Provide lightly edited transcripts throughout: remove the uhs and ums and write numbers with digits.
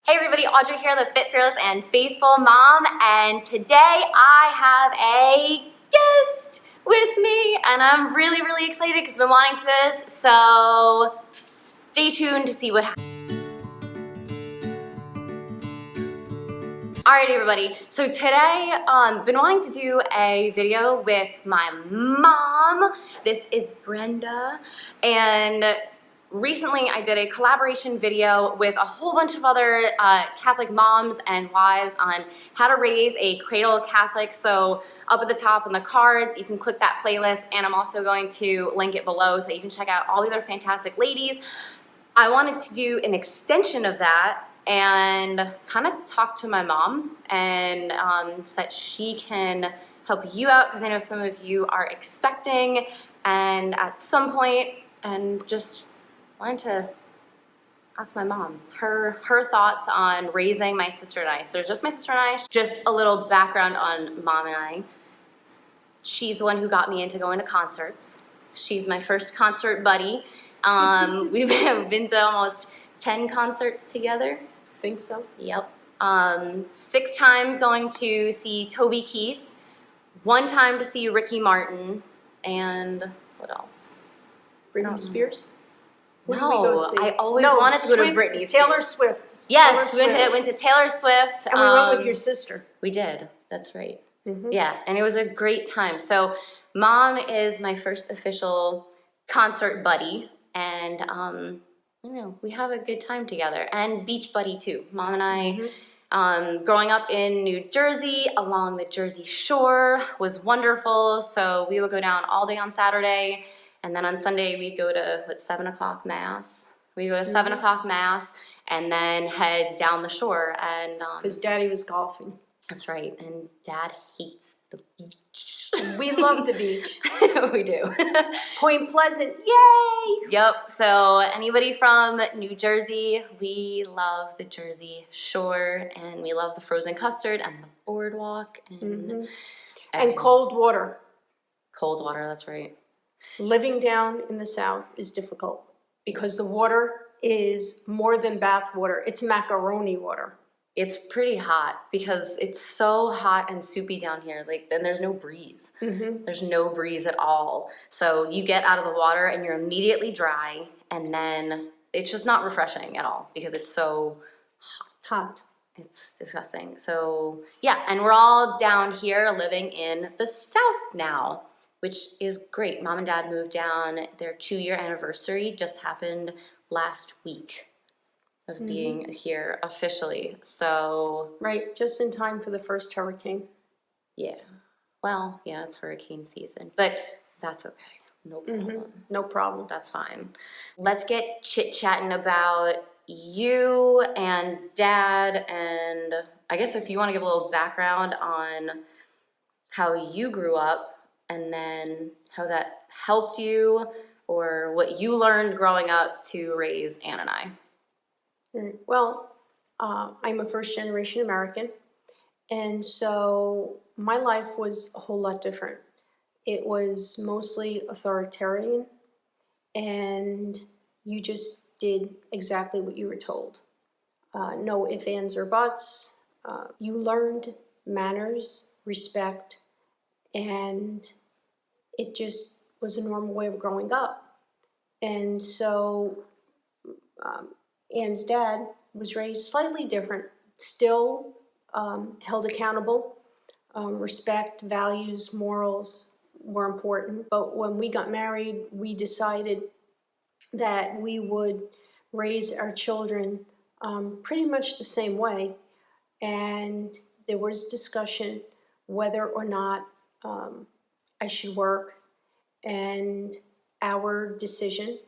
Hey everybody, Audrey here, the Fit, Fearless, and Faithful Mom, and today I have a guest with me, and I'm really excited because I've been wanting to this, so stay tuned to see what happens. Alright everybody, so today been wanting to do a video with my mom. This is Brenda, and recently I did a collaboration video with a whole bunch of other Catholic moms and wives on how to raise a cradle Catholic. So up at the top in the cards, you can click that playlist, and I'm also going to link it below so you can check out all the other fantastic ladies. I wanted to do an extension of that and kind of talk to my mom and so that she can help you out, because I know some of you are expecting and at some point, and just wanted to ask my mom her thoughts on raising my sister and I. So it's just my sister and I. Just a little background on Mom and I. She's the one who got me into going to concerts. She's my first concert buddy. We've been to almost 10 concerts together. Think so? Yep. 6 times going to see Toby Keith, 1 time to see Ricky Martin, and what else? Britney Spears? What No, did we go see? I always wanted to go to Britney's. Taylor Swift. Yes, we went to Taylor Swift. And we went with your sister. We did. That's right. Mm-hmm. Yeah, and it was a great time. So Mom is my first official concert buddy, and I don't know, we have a good time together. And beach buddy too. Mom and I, growing up in New Jersey along the Jersey Shore was wonderful. So we would go down all day on Saturday, and then on Sunday we'd go to 7 o'clock mass. We'd go to 7 o'clock mass and then head down the shore. And because Daddy was golfing. That's right, and Dad hates the beach. We love the beach. We do. Point Pleasant, yay! Yep, so anybody from New Jersey, we love the Jersey Shore, and we love the frozen custard and the boardwalk. And cold water. Cold water, that's right. Living down in the South is difficult because the water is more than bath water. It's macaroni water. It's pretty hot because it's so hot and soupy down here. Like, then there's no breeze. There's no breeze at all. So you get out of the water and you're immediately dry, and then it's just not refreshing at all because it's so hot. It's disgusting. So yeah, and we're all down here living in the South now, which is great. Mom and Dad moved down. Their 2-year anniversary just happened last week of being here officially. So right, just in time for the first hurricane. Yeah. Well, yeah, it's hurricane season, but that's okay. No problem. No problem. That's fine. Let's get chit-chatting about you and Dad, and I guess if you want to give a little background on how you grew up and then how that helped you, or what you learned growing up to raise Ann and I. Well, I'm a first-generation American, and so my life was a whole lot different. It was mostly authoritarian, and you just did exactly what you were told. No ifs, ands, or buts. You learned manners, respect, and it just was a normal way of growing up. And so Ann's dad was raised slightly different, still held accountable. Respect, values, morals were important. But when we got married, we decided that we would raise our children pretty much the same way. And there was discussion whether or not I should work. And our decision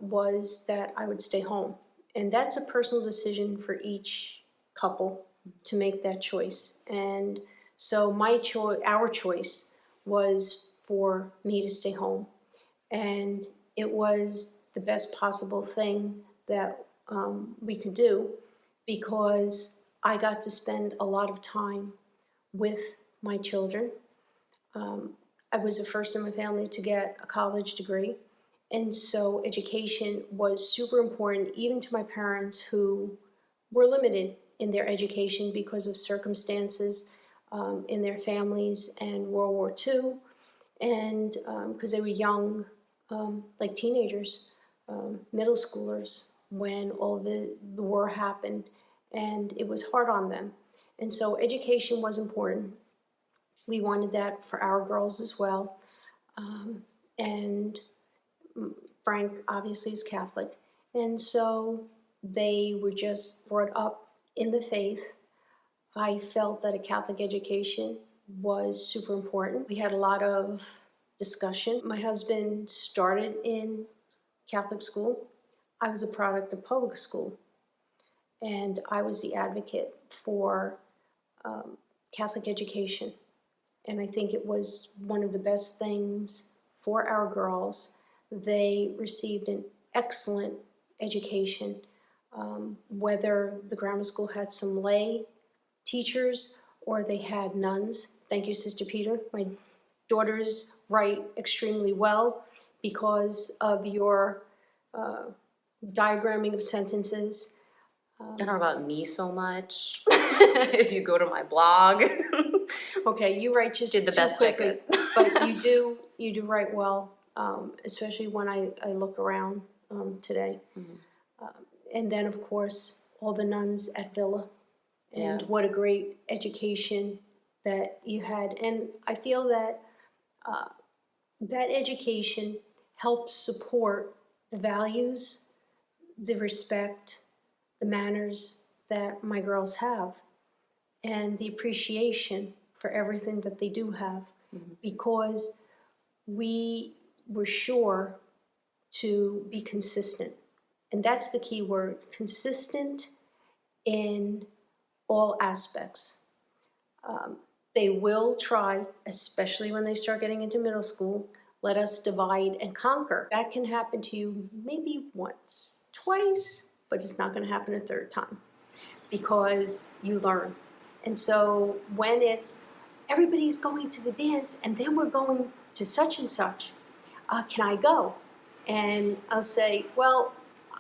was that I would stay home. And that's a personal decision for each couple to make that choice. And so our choice was for me to stay home. And it was the best possible thing that we could do, because I got to spend a lot of time with my children. I was the first in my family to get a college degree. And so education was super important, even to my parents, who were limited in their education because of circumstances in their families and World War II, and because they were young, like teenagers, middle schoolers, when all the war happened, and it was hard on them. And so education was important. We wanted that for our girls as well. And Frank obviously is Catholic. And so they were just brought up in the faith. I felt that a Catholic education was super important. We had a lot of discussion. My husband started in Catholic school. I was a product of public school. And I was the advocate for Catholic education. And I think it was one of the best things for our girls. They received an excellent education, whether the grammar school had some lay teachers or they had nuns. Thank you, Sister Peter. My daughters write extremely well because of your diagramming of sentences. I don't know about me so much. If you go to my blog. Okay, you write just Did the too best I quickly, could. but you do write well, especially when I look around today. And then, of course, all the nuns at Villa, and what a great education that you had. And I feel that that education helps support the values, the respect, the manners that my girls have, and the appreciation for everything that they do have, because we were sure to be consistent. And that's the key word, consistent in all aspects. They will try, especially when they start getting into middle school, let us divide and conquer. That can happen to you maybe once, twice, but it's not going to happen a third time because you learn. And so when it's everybody's going to the dance and then we're going to such and such, can I go? And I'll say, well,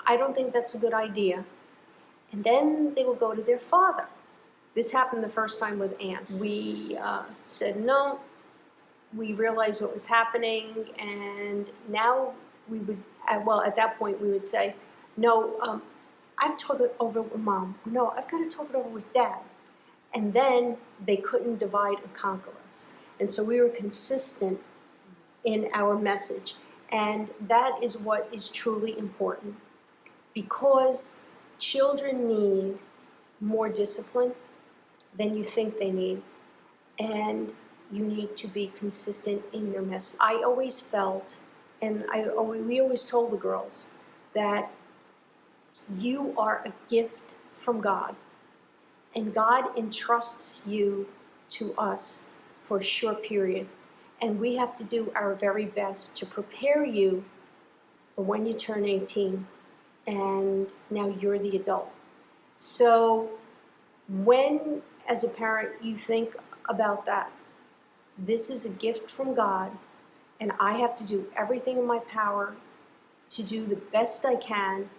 I don't think that's a good idea. And then they will go to their father. This happened the first time with Anne. We said no. We realized what was happening, and now we would, well, at that point we would say, no, I've talked it over with Mom. No, I've got to talk it over with Dad. And then they couldn't divide and conquer us. And so we were consistent in our message. And that is what is truly important, because children need more discipline than you think they need. And you need to be consistent in your message. I always felt, and we always told the girls, that you are a gift from God, and God entrusts you to us for a short period, and we have to do our very best to prepare you for when you turn 18, and now you're the adult. So when, as a parent, you think about that, this is a gift from God, and I have to do everything in my power to do the best I can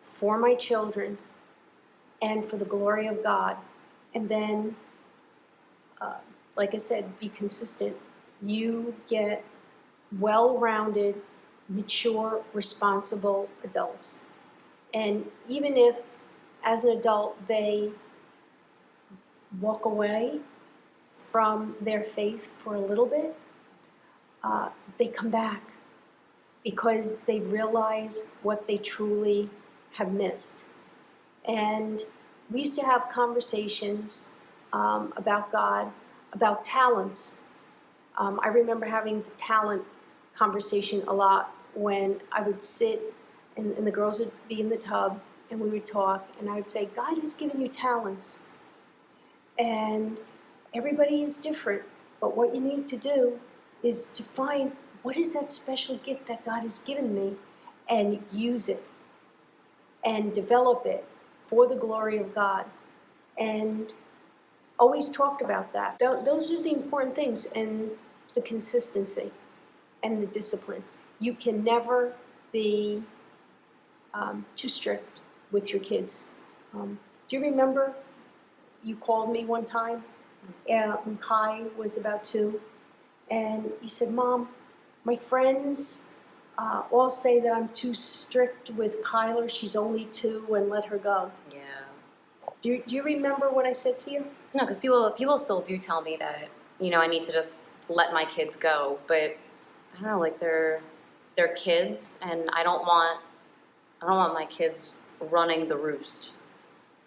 for my children and for the glory of God. And then, like I said, be consistent. You get well-rounded, mature, responsible adults. And even if, as an adult, they walk away from their faith for a little bit, they come back because they realize what they truly have missed. And we used to have conversations about God, about talents. I remember having the talent conversation a lot when I would sit and the girls would be in the tub and we would talk, and I would say, God has given you talents. And everybody is different, but what you need to do is to find what is that special gift that God has given me and use it and develop it for the glory of God. And always talked about that. Those are the important things, and the consistency and the discipline. You can never be too strict with your kids. Do you remember you called me one time when Kai was about 2, and you said, Mom, my friends all say that I'm too strict with Kyler. She's only 2 and let her go. Yeah. Do you remember what I said to you? No, because people still do tell me that, you know, I need to just let my kids go, but I don't know, like they're kids, and I don't want my kids running the roost.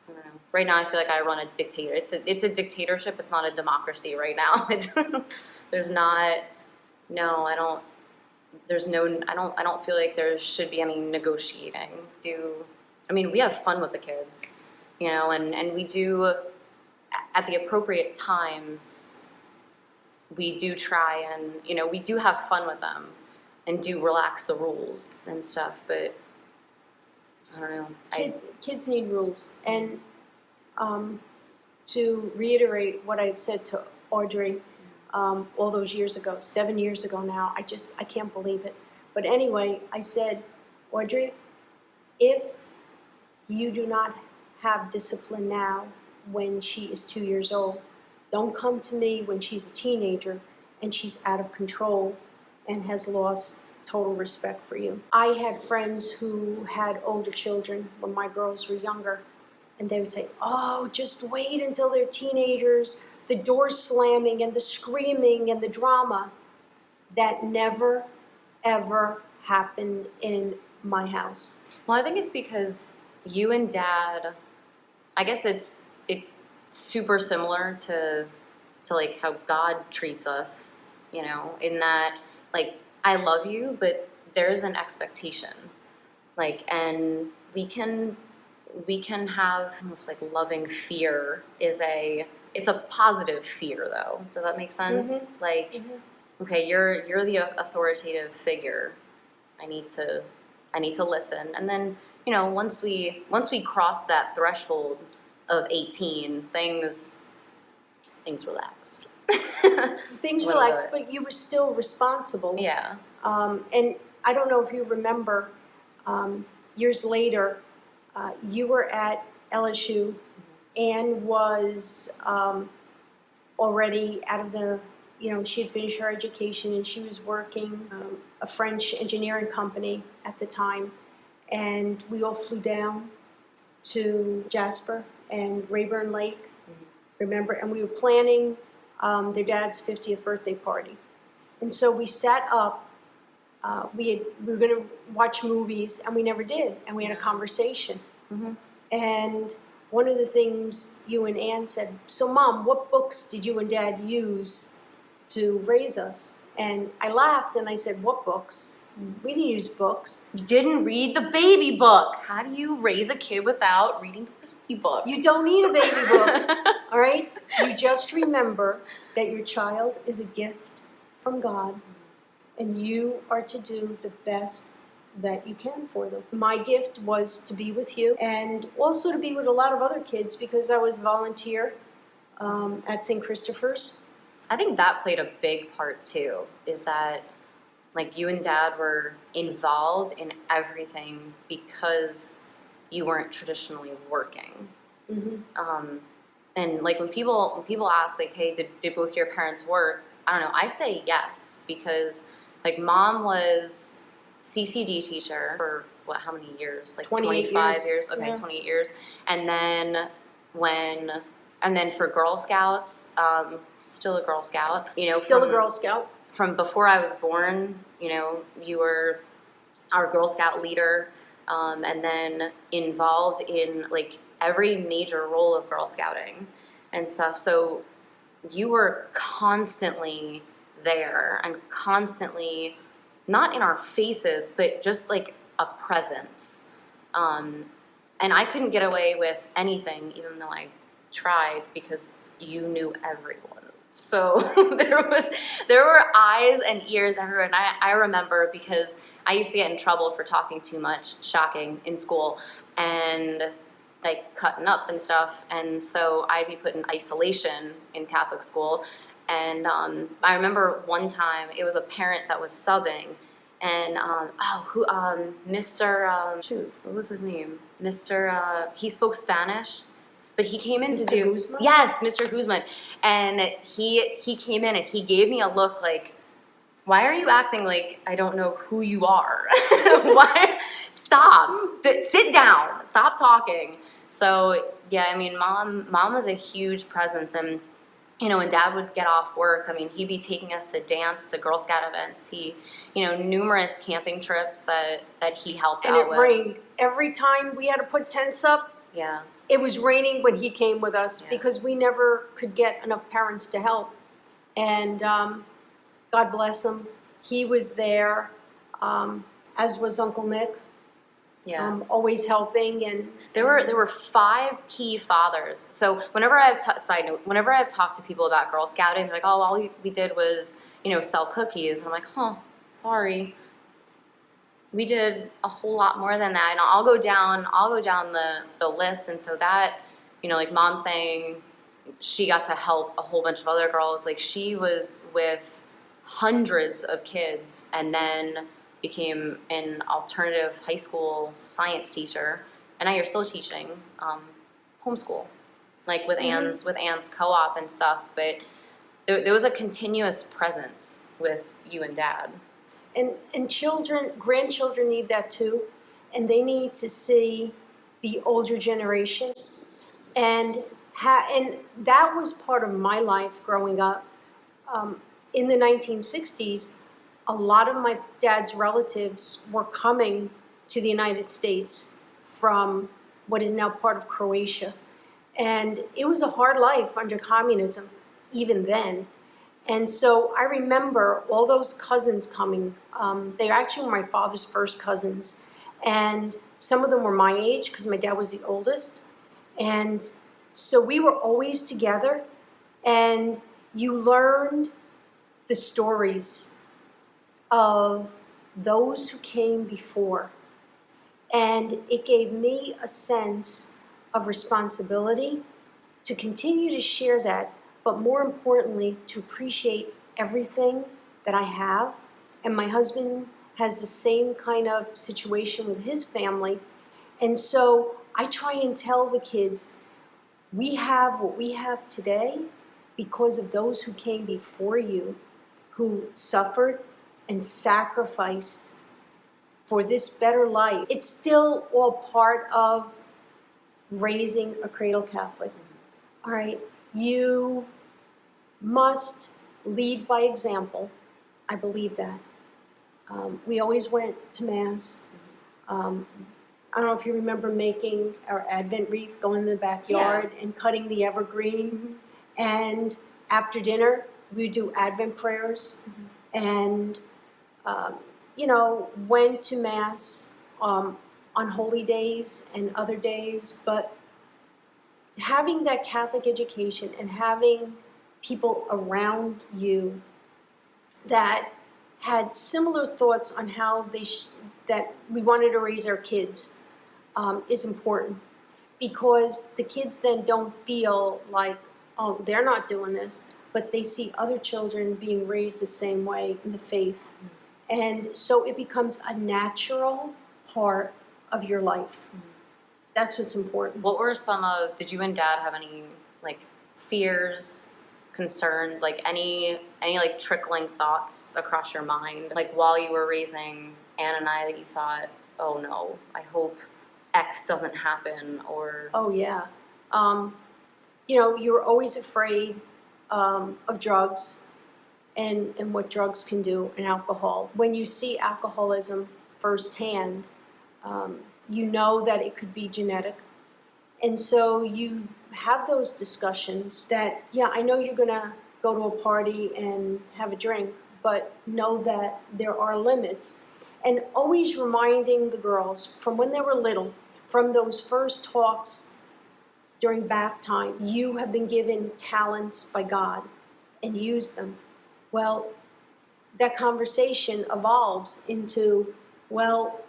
I don't know. Right now, I feel like I run a dictator. It's a dictatorship. It's not a democracy right now. There's not. No, I don't. There's no. I don't feel like there should be any negotiating. I mean, we have fun with the kids, you know, and we do at the appropriate times. We do try and, you know, we do have fun with them and do relax the rules and stuff, but I don't know. Kids need rules. And to reiterate what I had said to Audrey all those years ago, 7 years ago now, I can't believe it. But anyway, I said, Audrey, if you do not have discipline now when she is 2 years old, don't come to me when she's a teenager and she's out of control and has lost total respect for you. I had friends who had older children when my girls were younger, and they would say, oh, just wait until they're teenagers, the door slamming and the screaming and the drama. That never, ever happened in my house. Well, I think it's because you and Dad, I guess it's super similar to like how God treats us, you know, in that, like, I love you, but there's an expectation, like, and we can have almost like loving fear it's a positive fear though. Does that make sense? Mm-hmm. Like, mm-hmm. Okay, you're the authoritative figure. I need to listen, and then, you know, once we cross that threshold of 18, things relaxed. Things relaxed, but you were still responsible. Yeah. And I don't know if you remember, years later, you were at LSU. Anne was already out of the, you know, she had finished her education and she was working a French engineering company at the time. And we all flew down to Jasper and Rayburn Lake, remember? And we were planning their dad's 50th birthday party. And so we sat up, we were going to watch movies, and we never did. And we had a conversation. Mm-hmm. And one of the things you and Ann said, so Mom, what books did you and Dad use to raise us? And I laughed and I said, what books? We didn't use books. You didn't read the baby book. How do you raise a kid without reading the baby book? You don't need a baby book, all right? You just remember that your child is a gift from God, and you are to do the best that you can for them. My gift was to be with you, and also to be with a lot of other kids, because I was volunteer at St. Christopher's. I think that played a big part too, is that, like, you and Dad were involved in everything because you weren't traditionally working. Mm-hmm. And like when people ask, like, hey, did both your parents work? I don't know. I say yes, because like Mom was CCD teacher for how many years? Like 25 years. Okay, yeah. 28 years. And then for Girl Scouts, still a Girl Scout. You know, still a Girl Scout. From before I was born, you know, you were our Girl Scout leader, and then involved in like every major role of Girl Scouting and stuff. So you were constantly there and constantly, not in our faces, but just like a presence. And I couldn't get away with anything, even though I tried, because you knew everyone. So there were eyes and ears everywhere. And I remember, because I used to get in trouble for talking too much, shocking, in school, and like cutting up and stuff. And so I'd be put in isolation in Catholic school. And I remember one time it was a parent that was subbing, and Mr. What was his name? He spoke Spanish, but he came in Mr. to do Guzman? Yes, Mr. Guzman, and he came in and he gave me a look like, why are you acting like I don't know who you are? Why? Stop. Sit down. Stop talking. So yeah, I mean, mom was a huge presence, and you know, when Dad would get off work, I mean, he'd be taking us to dance, to Girl Scout events. Numerous camping trips that he helped And out it with. rained. Every time we had to put tents up, Yeah. it was raining when he came with us Yeah. because we never could get enough parents to help. And God bless him, he was there, as was Uncle Nick. Yeah. Always helping, and There were 5 key fathers. So whenever side note, whenever I've talked to people about Girl Scouting, they're like, "Oh, all we did was sell cookies," and I'm like, "Huh, sorry, we did a whole lot more than that." And I'll go down the list, and so that like Mom saying she got to help a whole bunch of other girls. Like she was with hundreds of kids, and then became an alternative high school science teacher, and now you're still teaching homeschool, like with Anne's co-op and stuff. But there was a continuous presence with you and Dad. And grandchildren need that too, and they need to see the older generation, and that was part of my life growing up. In the 1960s, a lot of my dad's relatives were coming to the United States from what is now part of Croatia. And it was a hard life under communism, even then. And so I remember all those cousins coming. They actually were my father's first cousins. And some of them were my age, because my dad was the oldest. And so we were always together, and you learned the stories of those who came before. And it gave me a sense of responsibility to continue to share that, but more importantly, to appreciate everything that I have. And my husband has the same kind of situation with his family. And so I try and tell the kids, we have what we have today because of those who came before you, who suffered and sacrificed for this better life. It's still all part of raising a cradle Catholic. All right, you must lead by example. I believe that. We always went to Mass. I don't know if you remember making our Advent wreath, going in the backyard and cutting the evergreen. And after dinner, we do Advent prayers, and went to Mass on holy days and other days. But having that Catholic education and having people around you that had similar thoughts on how that we wanted to raise our kids is important, because the kids then don't feel like, oh, they're not doing this, but they see other children being raised the same way in the faith. And so it becomes a natural part of your life. That's what's important. What were did you and Dad have any like fears, concerns, like any like trickling thoughts across your mind, like while you were raising Anne and I, that you thought, oh no, I hope X doesn't happen? Or Oh yeah. You were always afraid of drugs and what drugs can do, and alcohol. When you see alcoholism firsthand, you know that it could be genetic. And so you have those discussions that, yeah, I know you're gonna go to a party and have a drink, but know that there are limits. And always reminding the girls from when they were little, from those first talks during bath time, you have been given talents by God, and use them. Well, that conversation evolves into, well,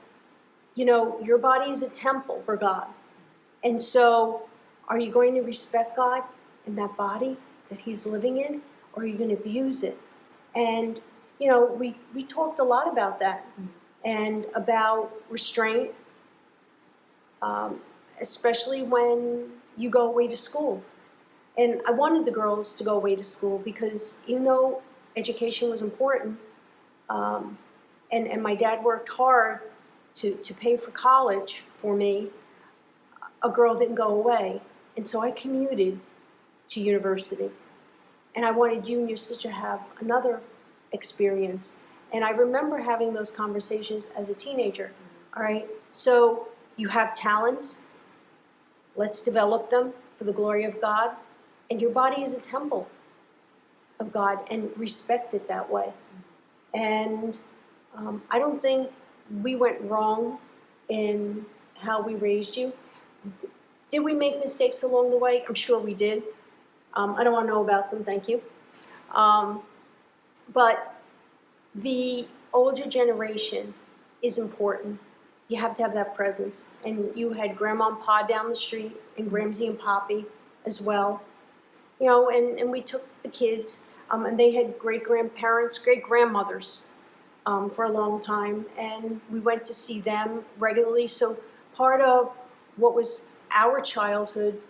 your body is a temple for God. And so are you going to respect God in that body that he's living in, or are you going to abuse it? And, we talked a lot about that, and about restraint, especially when you go away to school. And I wanted the girls to go away to school because even though education was important, and my dad worked hard to pay for college for me, a girl didn't go away. And so I commuted to university. And I wanted you and your sister to have another experience. And I remember having those conversations as a teenager. All right, so you have talents. Let's develop them for the glory of God. And your body is a temple of God, and respect it that way. And I don't think we went wrong in how we raised you. Did we make mistakes along the way? I'm sure we did. I don't want to know about them, thank you. But the older generation is important. You have to have that presence. And you had Grandma and Pa down the street, and Gramsy and Poppy as well. You know, and we took the kids, and they had great-grandparents, great-grandmothers for a long time, and we went to see them regularly. So part of what was our childhood,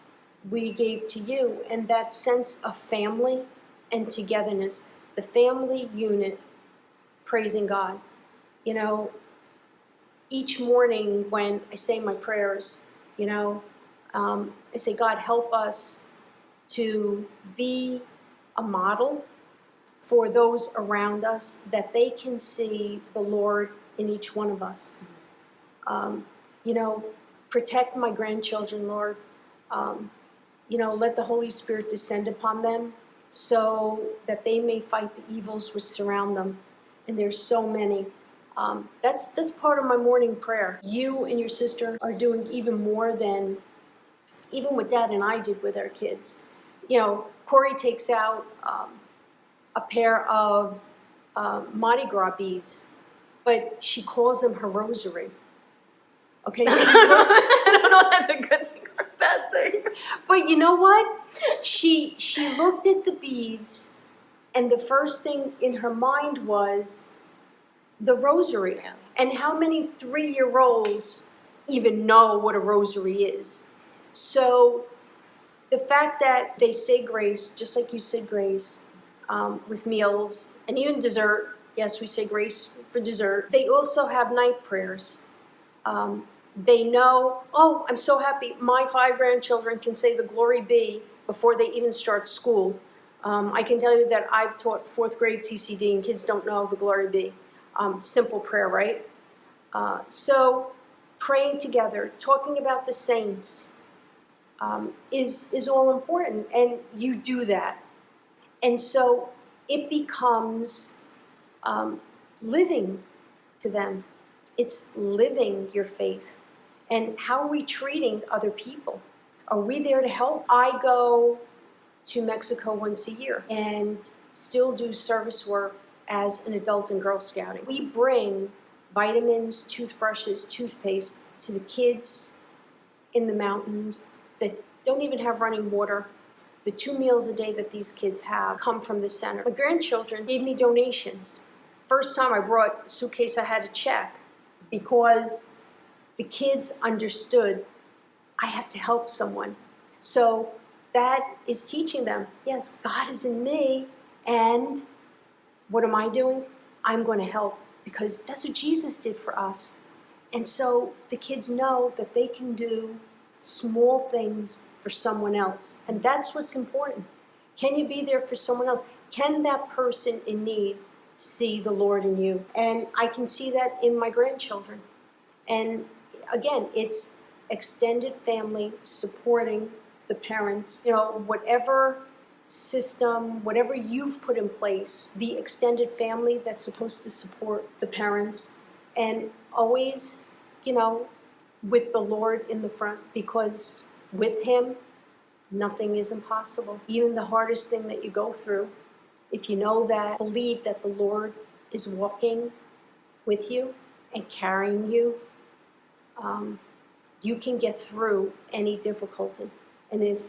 we gave to you, and that sense of family and togetherness, the family unit, praising God. You know, each morning when I say my prayers, you know, I say, God, help us to be a model for those around us, that they can see the Lord in each one of us. You know, protect my grandchildren, Lord. You know, let the Holy Spirit descend upon them so that they may fight the evils which surround them. And there's so many. That's part of my morning prayer. You and your sister are doing even more than even what Dad and I did with our kids. You know, Corey takes out a pair of Mardi Gras beads, but she calls them her rosary. Okay? I don't know if that's a good thing or a bad thing. But you know what? She looked at the beads, and the first thing in her mind was the rosary. Yeah. And how many 3-year-olds even know what a rosary is? So the fact that they say grace, just like you said grace, with meals and even dessert. Yes, we say grace for dessert. They also have night prayers. They know, oh, I'm so happy my 5 grandchildren can say the glory be before they even start school. I can tell you that I've taught 4th grade CCD and kids don't know the glory be. Simple prayer, right? So praying together, talking about the saints is all important, and you do that. And so it becomes living to them. It's living your faith. And how are we treating other people? Are we there to help? I go to Mexico once a year and still do service work as an adult in Girl Scouting. We bring vitamins, toothbrushes, toothpaste to the kids in the mountains that don't even have running water. The 2 meals a day that these kids have come from the center. My grandchildren gave me donations. First time I brought a suitcase, I had a check because the kids understood I have to help someone. So that is teaching them, yes, God is in me, and what am I doing? I'm going to help, because that's what Jesus did for us. And so the kids know that they can do small things for someone else. And that's what's important. Can you be there for someone else? Can that person in need see the Lord in you? And I can see that in my grandchildren. And again, it's extended family supporting the parents. You know, whatever system, whatever you've put in place, the extended family that's supposed to support the parents, and always, you know, with the Lord in the front, because with Him, nothing is impossible. Even the hardest thing that you go through, if you know that, believe that the Lord is walking with you and carrying you, you can get through any difficulty. And if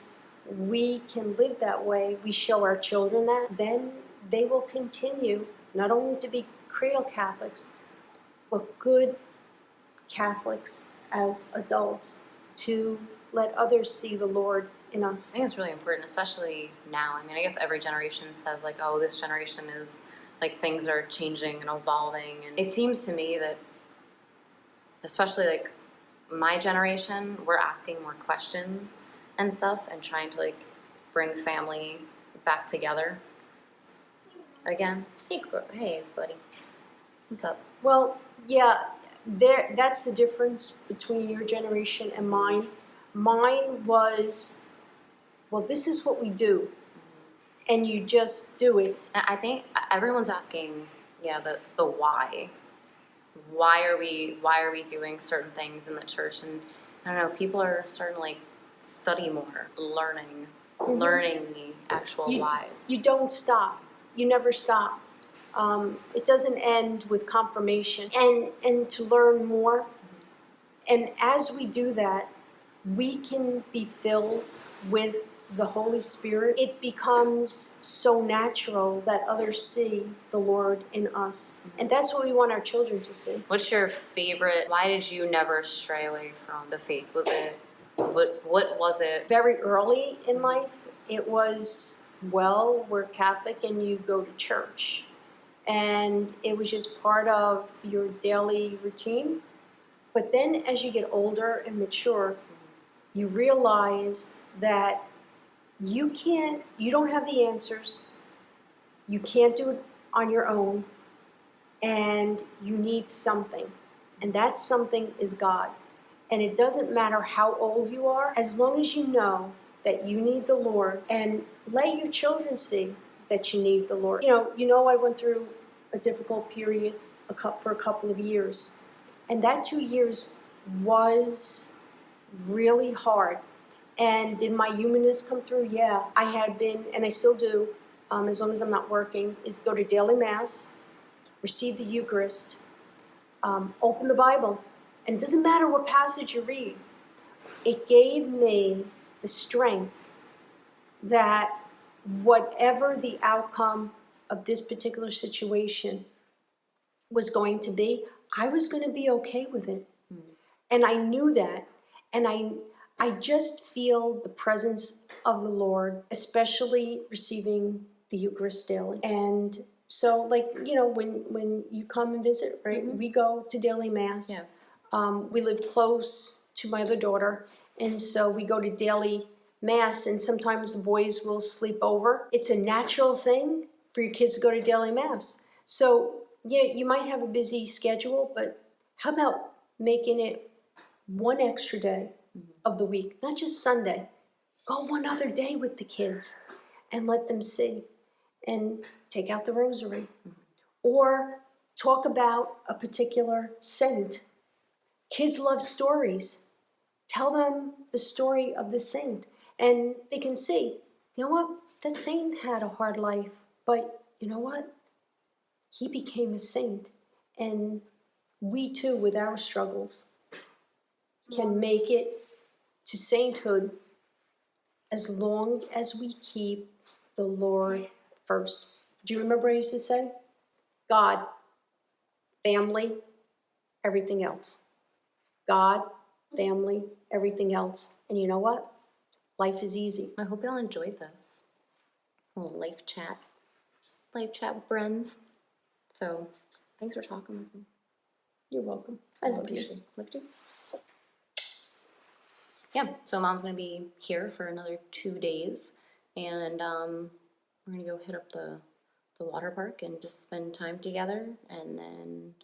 we can live that way, we show our children that, then they will continue not only to be cradle Catholics, but good Catholics as adults, to let others see the Lord in us. I think it's really important, especially now. I mean, I guess every generation says like, oh, this generation is like things are changing and evolving. And it seems to me that especially like my generation, we're asking more questions and stuff and trying to like bring family back together again. Hey, buddy. What's up? Well, yeah, that's the difference between your generation and mine. Mine was, well, this is what we do, and you just do it. And I think everyone's asking, yeah, the why. Why are we doing certain things in the church? And I don't know, people are starting to like study more, learning the actual whys. You don't stop. You never stop. It doesn't end with confirmation. And to learn more. And as we do that, we can be filled with the Holy Spirit. It becomes so natural that others see the Lord in us. And that's what we want our children to see. What's your favorite? Why did you never stray away from the faith? Was it what was it? Very early in life, it was, well, we're Catholic and you go to church. And it was just part of your daily routine. But then as you get older and mature, you realize that you don't have the answers. You can't do it on your own. And you need something. And that something is God. And it doesn't matter how old you are, as long as you know that you need the Lord, and let your children see that you need the Lord. You know, I went through a difficult period for a couple of years. And that 2 years was really hard. And did my humanness come through? Yeah. I had been, and I still do, as long as I'm not working, is go to daily Mass, receive the Eucharist, open the Bible. And it doesn't matter what passage you read. It gave me the strength that whatever the outcome of this particular situation was going to be, I was going to be okay with it. And I knew that. And I just feel the presence of the Lord, especially receiving the Eucharist daily. And so, like, when you come and visit, right, we go to daily Mass. Yeah. We live close to my other daughter, and so we go to daily Mass, and sometimes the boys will sleep over. It's a natural thing for your kids to go to daily Mass. So, yeah, you might have a busy schedule, but how about making it one extra day of the week, not just Sunday. Go one other day with the kids and let them see, and take out the rosary. Or talk about a particular saint. Kids love stories. Tell them the story of the saint, and they can see, you know what, that saint had a hard life, but you know what? He became a saint, and we too, with our struggles, can make it to sainthood as long as we keep the Lord first. Do you remember what I used to say? God, family, everything else. God, family, everything else. And you know what? Life is easy. I hope y'all enjoyed this. A little life chat with friends. So, thanks for talking with me. You're welcome. I love you. Love you. Yeah, so Mom's gonna be here for another 2 days, and we're gonna go hit up the water park and just spend time together. And then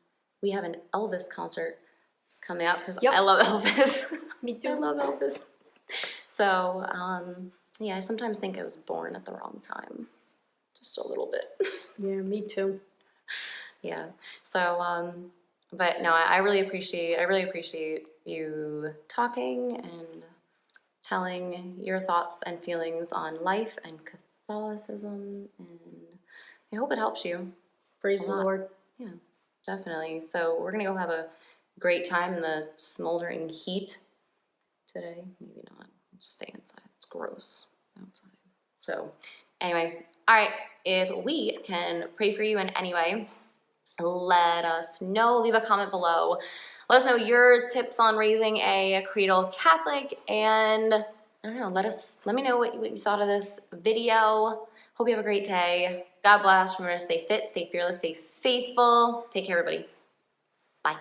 we have an Elvis concert coming up because I love Elvis. Me too. I love Elvis. So yeah, I sometimes think I was born at the wrong time, just a little bit. Yeah, me too. Yeah. So but no, I really appreciate you talking and telling your thoughts and feelings on life and Catholicism, and I hope it helps you. Praise the Lord. Yeah, definitely. So we're gonna go have a great time in the smoldering heat today. Maybe not. We'll stay inside. It's gross outside. So anyway, all right. If we can pray for you in any way, let us know. Leave a comment below. Let us know your tips on raising a cradle Catholic, and I don't know, let me know what you thought of this video. Hope you have a great day. God bless. Remember to stay fit, stay fearless, stay faithful. Take care, everybody. Bye.